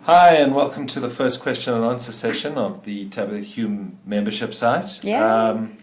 Hi, and welcome to the first question and answer session of the Tabitha Hume membership site. And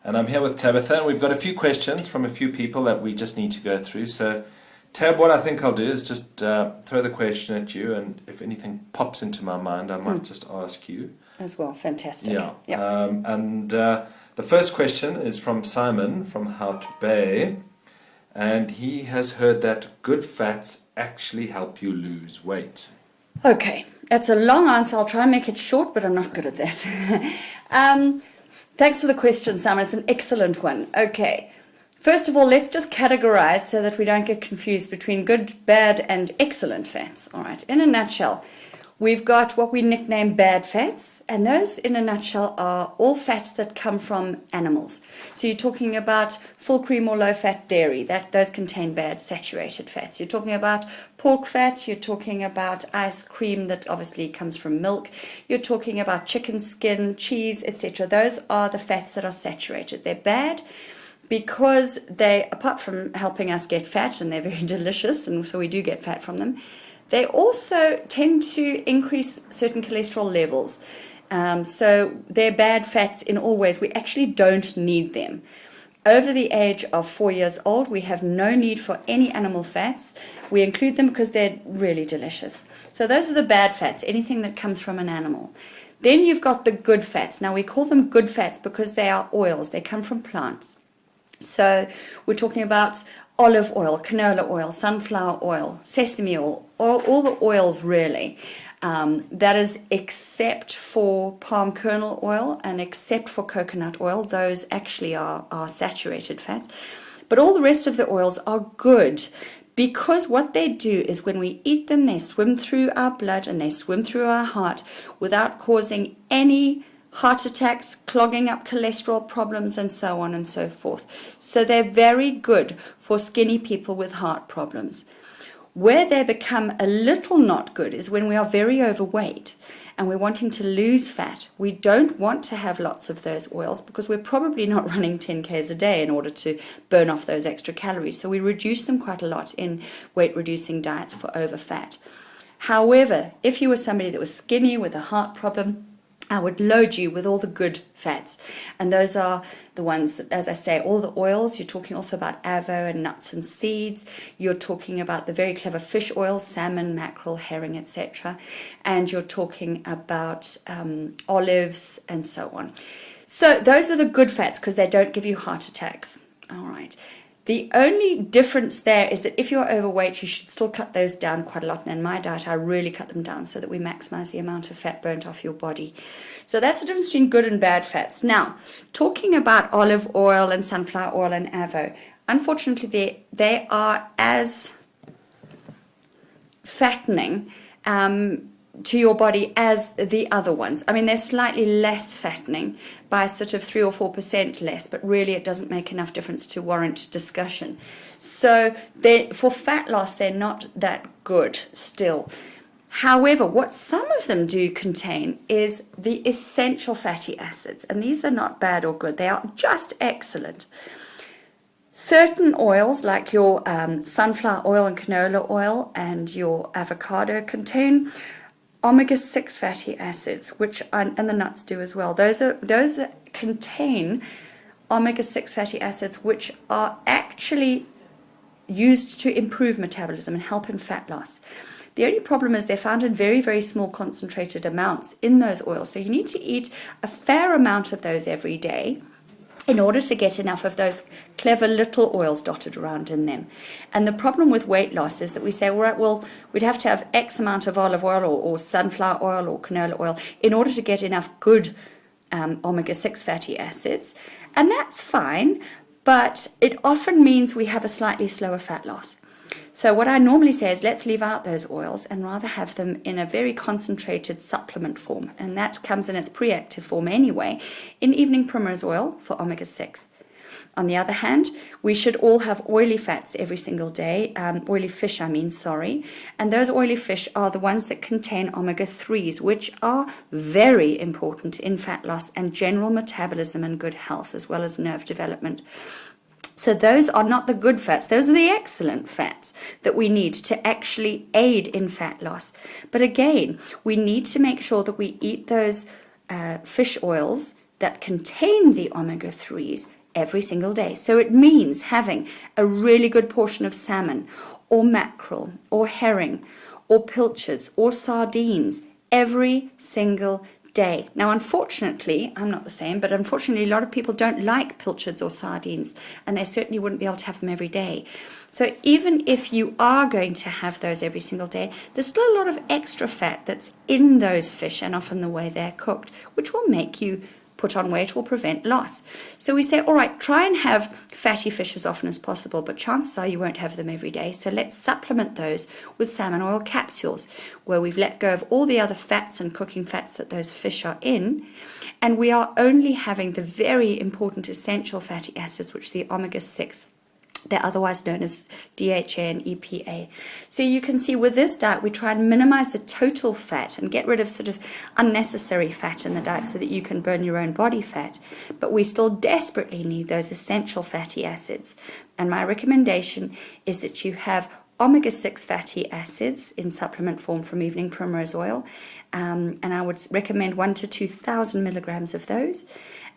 I'm here with Tabitha, and we've got a few questions from a few people that we just need to go through. So, Tab, what I think I'll do is just throw the question at you, and if anything pops into my mind, I might just ask you. As well, fantastic. Yeah. Yep. The first question is from Simon from Hout Bay, and he has heard that good fats actually help you lose weight. Okay, that's a long answer. I'll try and make it short, but I'm not good at that. Thanks for the question, Simon. It's an excellent one. Okay, first of all, let's just categorize so that we don't get confused between good, bad, and excellent fats. All right, in a nutshell, we've got what we nickname bad fats, and those, in a nutshell, are all fats that come from animals. So you're talking about full cream or low-fat dairy. Those contain bad saturated fats. You're talking about pork fat. You're talking about ice cream that obviously comes from milk. You're talking about chicken skin, cheese, etc. Those are the fats that are saturated. They're bad because they, apart from helping us get fat, and they're very delicious, and so we do get fat from them, they also tend to increase certain cholesterol levels. So they're bad fats in all ways. We actually don't need them. Over the age of 4 years old, we have no need for any animal fats. We include them because they're really delicious. So those are the bad fats, anything that comes from an animal. Then you've got the good fats. Now we call them good fats because they are oils. They come from plants. So we're talking about olive oil, canola oil, sunflower oil, sesame oil, all the oils really. That is except for palm kernel oil and except for coconut oil. Those actually are saturated fats. But all the rest of the oils are good because what they do is when we eat them, they swim through our blood and they swim through our heart without causing any heart attacks, clogging up cholesterol problems, and so on and so forth. So they're very good for skinny people with heart problems. Where they become a little not good is when we are very overweight and we're wanting to lose fat. We don't want to have lots of those oils because we're probably not running 10 Ks a day in order to burn off those extra calories. So we reduce them quite a lot in weight-reducing diets for overfat. However, if you were somebody that was skinny with a heart problem, I would load you with all the good fats. And those are the ones that, as I say, all the oils. You're talking also about avo and nuts and seeds. You're talking about the very clever fish oils, salmon, mackerel, herring, etc. And you're talking about olives and so on. So those are the good fats because they don't give you heart attacks. All right. The only difference there is that if you're overweight, you should still cut those down quite a lot. And in my diet, I really cut them down so that we maximize the amount of fat burnt off your body. So that's the difference between good and bad fats. Now, talking about olive oil and sunflower oil and avo, unfortunately, they are as fattening to your body as the other ones. I mean, they're slightly less fattening by sort of 3 or 4% less, but really it doesn't make enough difference to warrant discussion. So for fat loss, they're not that good still. However, what some of them do contain is the essential fatty acids, and these are not bad or good. They are just excellent. Certain oils, like your sunflower oil and canola oil and your avocado, contain omega-6 fatty acids, and the nuts do as well. Those contain omega-6 fatty acids, which are actually used to improve metabolism and help in fat loss. The only problem is they're found in very, very small concentrated amounts in those oils. So you need to eat a fair amount of those every day in order to get enough of those clever little oils dotted around in them. And the problem with weight loss is that we say, all right, well, we'd have to have X amount of olive oil or sunflower oil or canola oil in order to get enough good omega-6 fatty acids. And that's fine, but it often means we have a slightly slower fat loss. So what I normally say is let's leave out those oils and rather have them in a very concentrated supplement form. And that comes in its pre-active form anyway, in evening primrose oil for omega-6. On the other hand, we should all have oily fats every single day, oily fish, and those oily fish are the ones that contain omega-3s, which are very important in fat loss and general metabolism and good health, as well as nerve development. So those are not the good fats. Those are the excellent fats that we need to actually aid in fat loss. But again, we need to make sure that we eat those fish oils that contain the omega-3s every single day. So it means having a really good portion of salmon or mackerel or herring or pilchards or sardines every single day. Now, unfortunately, I'm not the same, but unfortunately, a lot of people don't like pilchards or sardines, and they certainly wouldn't be able to have them every day. So even if you are going to have those every single day, there's still a lot of extra fat that's in those fish and often the way they're cooked, which will make you put on weight or prevent loss. So we say, all right, try and have fatty fish as often as possible, but chances are you won't have them every day. So let's supplement those with salmon oil capsules, where we've let go of all the other fats and cooking fats that those fish are in, and we are only having the very important essential fatty acids, which are the omega-6. They're otherwise known as DHA and EPA. So you can see with this diet, we try and minimize the total fat and get rid of sort of unnecessary fat in the diet so that you can burn your own body fat. But we still desperately need those essential fatty acids. And my recommendation is that you have omega-6 fatty acids in supplement form from evening primrose oil. And I would recommend 1,000 to 2,000 milligrams of those.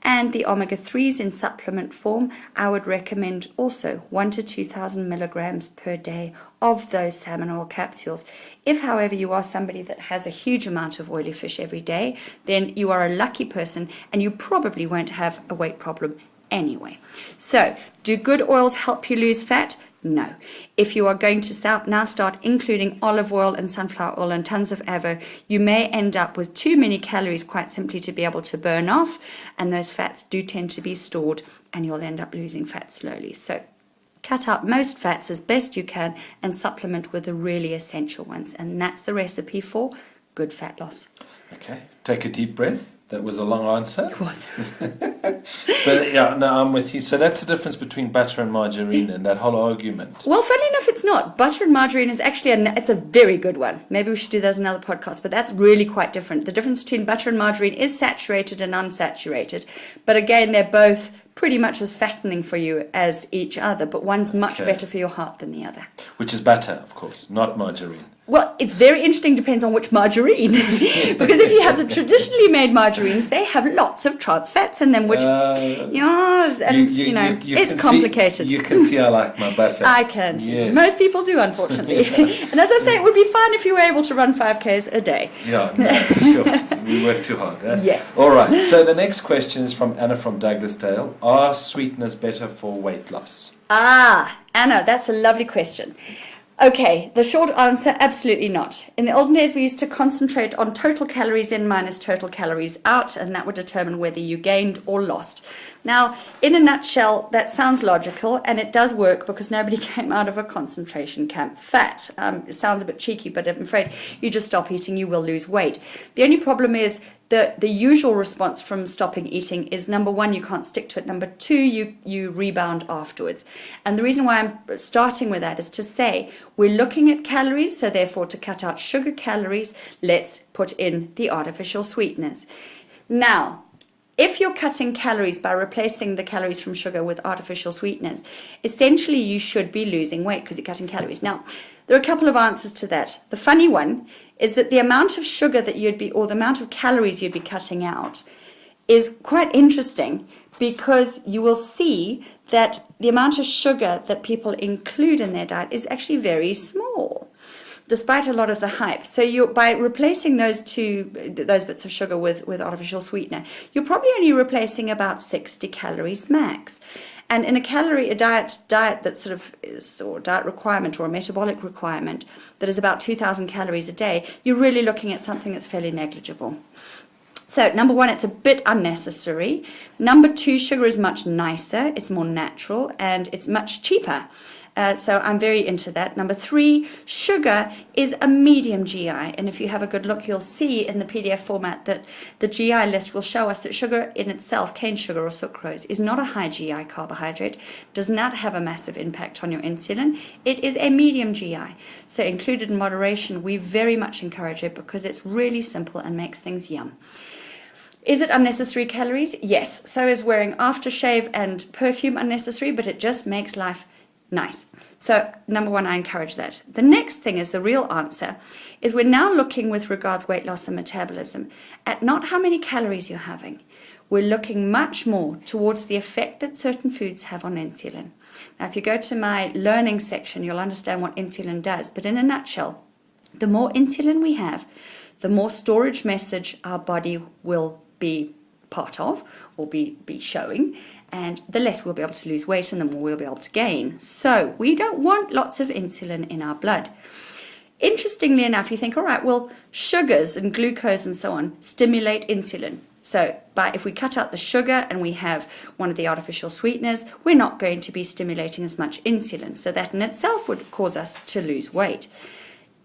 And the omega-3s in supplement form, I would recommend also 1,000 to 2,000 milligrams per day of those salmon oil capsules. If, however, you are somebody that has a huge amount of oily fish every day, then you are a lucky person and you probably won't have a weight problem anyway. So, do good oils help you lose fat? No. If you are going to now start including olive oil and sunflower oil and tons of avo, you may end up with too many calories quite simply to be able to burn off, and those fats do tend to be stored and you'll end up losing fat slowly. So cut out most fats as best you can and supplement with the really essential ones, and that's the recipe for good fat loss. Okay, take a deep breath. That was a long answer. It was. But yeah, no, I'm with you. So that's the difference between butter and margarine and that whole argument. Well, funny enough, it's not. Butter and margarine is actually it's a very good one. Maybe we should do that as another podcast, but that's really quite different. The difference between butter and margarine is saturated and unsaturated. But again, they're both pretty much as fattening for you as each other, but one's much better for your heart than the other. Which is butter, of course, not margarine. Well, it's very interesting, depends on which margarine. Because if you have the traditionally made margarines, they have lots of trans fats in them, which, it's complicated. You can see I like my butter. I can see. Yes. Most people do, unfortunately. And as I say, it would be fun if you were able to run 5Ks a day. Yeah, no, sure. We work too hard. Yes. All right. So the next question is from Anna from Douglasdale. Are sweeteners better for weight loss? Anna, that's a lovely question. Okay, the short answer, absolutely not. In the olden days, we used to concentrate on total calories in minus total calories out, and that would determine whether you gained or lost. Now, in a nutshell, that sounds logical, and it does work because nobody came out of a concentration camp fat. It sounds a bit cheeky, but I'm afraid you just stop eating, you will lose weight. The only problem is the usual response from stopping eating is, number one, you can't stick to it. Number two, you rebound afterwards. And the reason why I'm starting with that is to say we're looking at calories, so therefore to cut out sugar calories, let's put in the artificial sweeteners. Now, if you're cutting calories by replacing the calories from sugar with artificial sweeteners, essentially you should be losing weight because you're cutting calories. Now, there are a couple of answers to that. The funny one is that the amount of sugar that or the amount of calories you'd be cutting out is quite interesting, because you will see that the amount of sugar that people include in their diet is actually very small, despite a lot of the hype. So by replacing those bits of sugar with artificial sweetener, you're probably only replacing about 60 calories max. And in a diet that sort of is, or diet requirement or a metabolic requirement that is about 2,000 calories a day, you're really looking at something that's fairly negligible. So, number one, it's a bit unnecessary. Number two, sugar is much nicer, it's more natural, and it's much cheaper. So I'm very into that. Number three, sugar is a medium GI. And if you have a good look, you'll see in the PDF format that the GI list will show us that sugar in itself, cane sugar or sucrose, is not a high GI carbohydrate, does not have a massive impact on your insulin. It is a medium GI. So included in moderation, we very much encourage it because it's really simple and makes things yum. Is it unnecessary calories? Yes. So is wearing aftershave and perfume unnecessary, but it just makes life nice. So number one, I encourage that. The next thing is the real answer, is we're now looking with regards weight loss and metabolism at not how many calories you're having. We're looking much more towards the effect that certain foods have on insulin. Now, if you go to my learning section, you'll understand what insulin does. But in a nutshell, the more insulin we have, the more storage message our body will be part of or be showing, and the less we'll be able to lose weight and the more we'll be able to gain. So we don't want lots of insulin in our blood. Interestingly enough, you think, all right, well, sugars and glucose and so on stimulate insulin. So if we cut out the sugar and we have one of the artificial sweeteners, we're not going to be stimulating as much insulin. So that in itself would cause us to lose weight.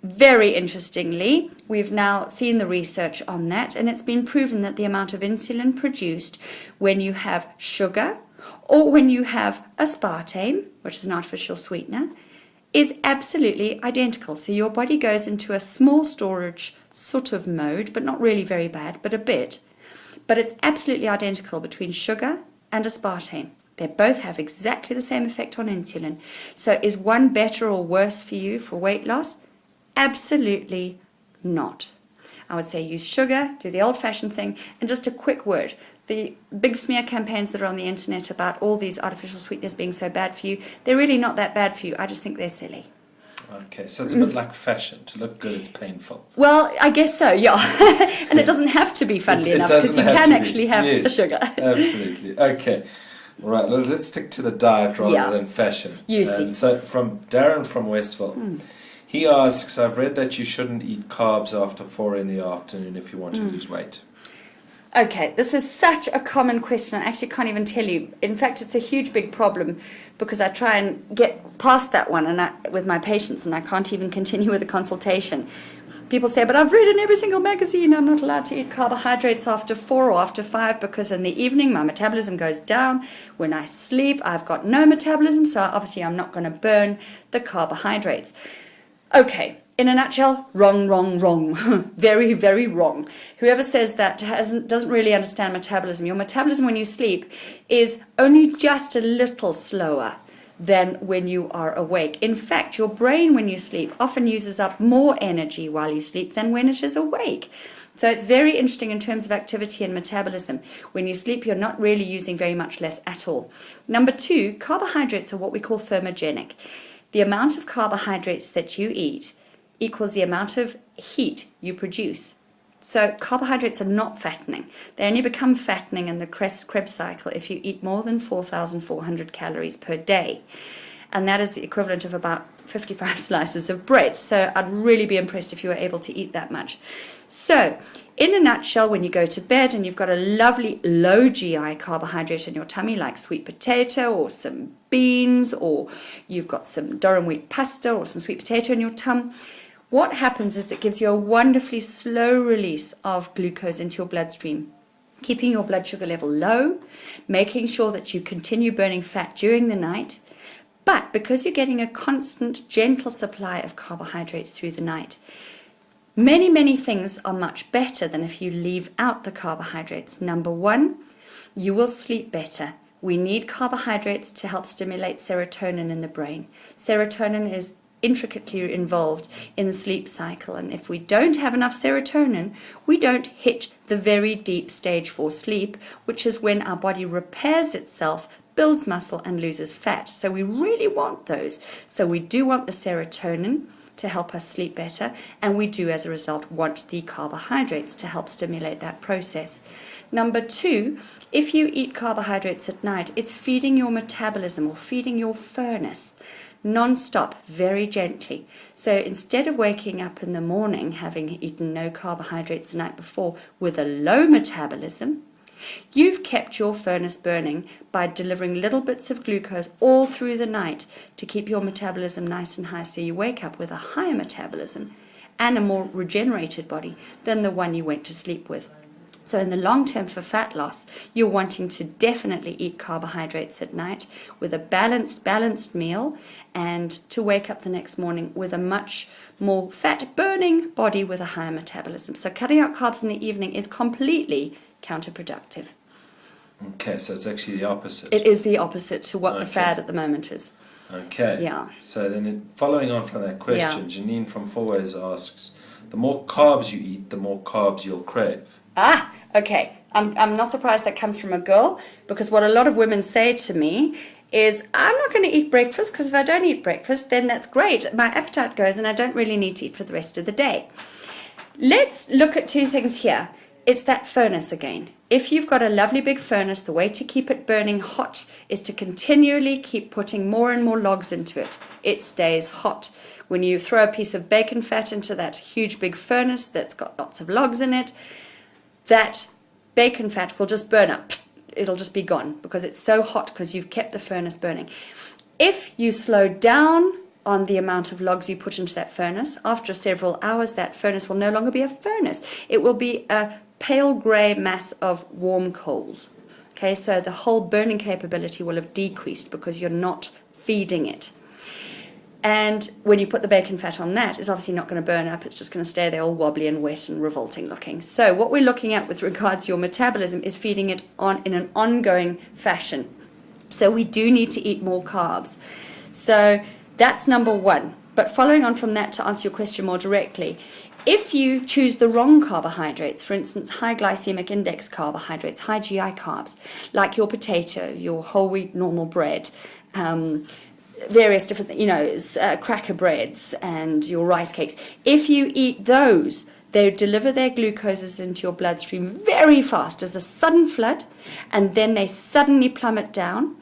Very interestingly, we've now seen the research on that, and it's been proven that the amount of insulin produced when you have sugar or when you have aspartame, which is an artificial sweetener, is absolutely identical. So your body goes into a small storage sort of mode, but not really very bad, but a bit. But it's absolutely identical between sugar and aspartame. They both have exactly the same effect on insulin. So is one better or worse for you for weight loss? Absolutely not. I would say use sugar, do the old-fashioned thing, and just a quick word. The big smear campaigns that are on the internet about all these artificial sweeteners being so bad for you, they're really not that bad for you. I just think they're silly. Okay, so it's a bit like fashion. To look good, it's painful. Well, I guess so, yeah. And it doesn't have to be, funnily enough, because you can actually have the sugar. Absolutely. Okay. All right, well, let's stick to the diet rather than fashion. So from Darren from Westville, he asks, I've read that you shouldn't eat carbs after 4 in the afternoon if you want to lose weight. Okay, this is such a common question. I actually can't even tell you. In fact, it's a huge, big problem because I try and get past that one with my patients, and I can't even continue with the consultation. People say, but I've read in every single magazine I'm not allowed to eat carbohydrates after 4 or after 5 because in the evening my metabolism goes down. When I sleep, I've got no metabolism, so obviously I'm not going to burn the carbohydrates. Okay. In a nutshell, wrong, wrong, wrong. Very, very wrong. Whoever says that doesn't really understand metabolism. Your metabolism when you sleep is only just a little slower than when you are awake. In fact, your brain when you sleep often uses up more energy while you sleep than when it is awake. So it's very interesting in terms of activity and metabolism. When you sleep, you're not really using very much less at all. Number 2, carbohydrates are what we call thermogenic. The amount of carbohydrates that you eat equals the amount of heat you produce. So carbohydrates are not fattening. They only become fattening in the Krebs cycle if you eat more than 4,400 calories per day. And that is the equivalent of about 55 slices of bread. So I'd really be impressed if you were able to eat that much. So in a nutshell, when you go to bed and you've got a lovely low GI carbohydrate in your tummy, like sweet potato or some beans, or you've got some durum wheat pasta or some sweet potato in your tum, what happens is it gives you a wonderfully slow release of glucose into your bloodstream, keeping your blood sugar level low, making sure that you continue burning fat during the night. But because you're getting a constant, gentle supply of carbohydrates through the night, many, many things are much better than if you leave out the carbohydrates. Number 1, you will sleep better. We need carbohydrates to help stimulate serotonin in the brain. Serotonin is intricately involved in the sleep cycle, and if we don't have enough serotonin, we don't hit the very deep stage 4 sleep, which is when our body repairs itself, builds muscle and loses fat. So we really want those. So we do want the serotonin to help us sleep better, and we do as a result want the carbohydrates to help stimulate that process. Number 2, if you eat carbohydrates at night, it's feeding your metabolism or feeding your furnace non-stop, very gently. So instead of waking up in the morning having eaten no carbohydrates the night before with a low metabolism, you've kept your furnace burning by delivering little bits of glucose all through the night to keep your metabolism nice and high, so you wake up with a higher metabolism and a more regenerated body than the one you went to sleep with. So in the long term for fat loss, you're wanting to definitely eat carbohydrates at night with a balanced meal, and to wake up the next morning with a much more fat-burning body with a higher metabolism. So cutting out carbs in the evening is completely counterproductive. Okay, so it's actually the opposite. It is the opposite to what the fad at the moment is. Okay. Yeah. So then following on from that question, Janine from Four Ways asks, the more carbs you eat, the more carbs you'll crave. Ah, okay. I'm not surprised that comes from a girl, because what a lot of women say to me is, I'm not going to eat breakfast, because if I don't eat breakfast, then that's great. My appetite goes and I don't really need to eat for the rest of the day. Let's look at two things here. It's that furnace again. If you've got a lovely big furnace, the way to keep it burning hot is to continually keep putting more and more logs into it. It stays hot. When you throw a piece of bacon fat into that huge big furnace that's got lots of logs in it, that bacon fat will just burn up. It'll just be gone because it's so hot because you've kept the furnace burning. If you slow down on the amount of logs you put into that furnace, after several hours, that furnace will no longer be a furnace. It will be a pale grey mass of warm coals. Okay, so the whole burning capability will have decreased because you're not feeding it. And when you put the bacon fat on that, it's obviously not going to burn up. It's just going to stay there all wobbly and wet and revolting looking. So what we're looking at with regards to your metabolism is feeding it on in an ongoing fashion. So we do need to eat more carbs. So that's number one. But following on from that, to answer your question more directly, if you choose the wrong carbohydrates, for instance, high glycemic index carbohydrates, high GI carbs, like your potato, your whole wheat normal bread, various different, cracker breads and your rice cakes, if you eat those, they deliver their glucoses into your bloodstream very fast as a sudden flood, and then they suddenly plummet down,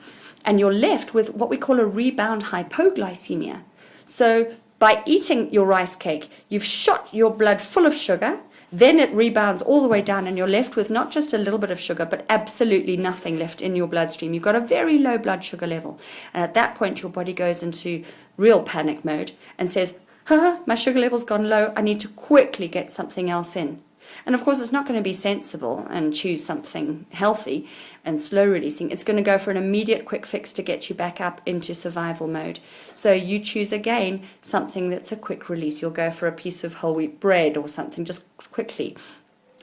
and you're left with what we call a rebound hypoglycemia. So by eating your rice cake, you've shot your blood full of sugar, then it rebounds all the way down and you're left with not just a little bit of sugar, but absolutely nothing left in your bloodstream. You've got a very low blood sugar level. And at that point, your body goes into real panic mode and says, my sugar level's gone low, I need to quickly get something else in. And of course, it's not going to be sensible and choose something healthy and slow releasing. It's going to go for an immediate quick fix to get you back up into survival mode. So you choose again something that's a quick release. You'll go for a piece of whole wheat bread or something just quickly.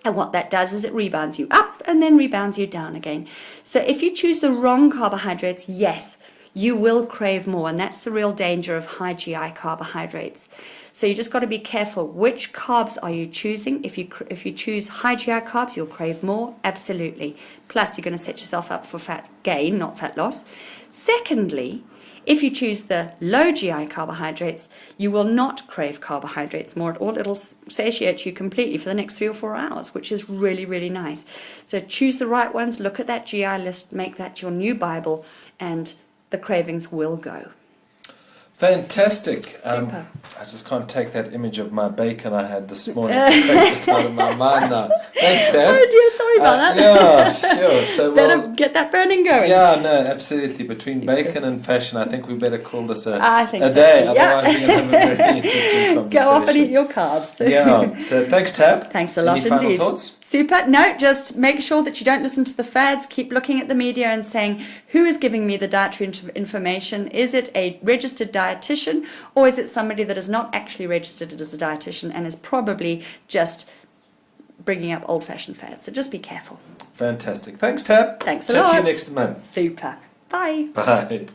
And what that does is it rebounds you up and then rebounds you down again. So if you choose the wrong carbohydrates, yes, you will crave more, and that's the real danger of high GI carbohydrates. So you just got to be careful. Which carbs are you choosing? If you choose high GI carbs, you'll crave more, absolutely. Plus, you're going to set yourself up for fat gain, not fat loss. Secondly, if you choose the low GI carbohydrates, you will not crave carbohydrates more at all. It'll satiate you completely for the next 3 or 4 hours, which is really, really nice. So choose the right ones, look at that GI list, make that your new Bible, and the cravings will go. Fantastic. Super. I just can't take that image of my bacon I had this morning just out of my mind now. Thanks, Tab. Oh dear, sorry about that. Yeah, sure. So better get that burning going. Yeah, no, absolutely. Between bacon and fashion, I think we better call this a day. So, otherwise we're going to have a very interesting conversation. Go off and eat your carbs. Yeah. So thanks, Tab. Thanks a lot Any indeed. Final thoughts? Super. No, just make sure that you don't listen to the fads. Keep looking at the media and saying, who is giving me the dietary information? Is it a registered dietitian, or is it somebody that is not actually registered as a dietitian and is probably just bringing up old-fashioned fads? So just be careful. Fantastic. Thanks, Tab. Thanks a lot. Chat to you next month. Super. Bye. Bye.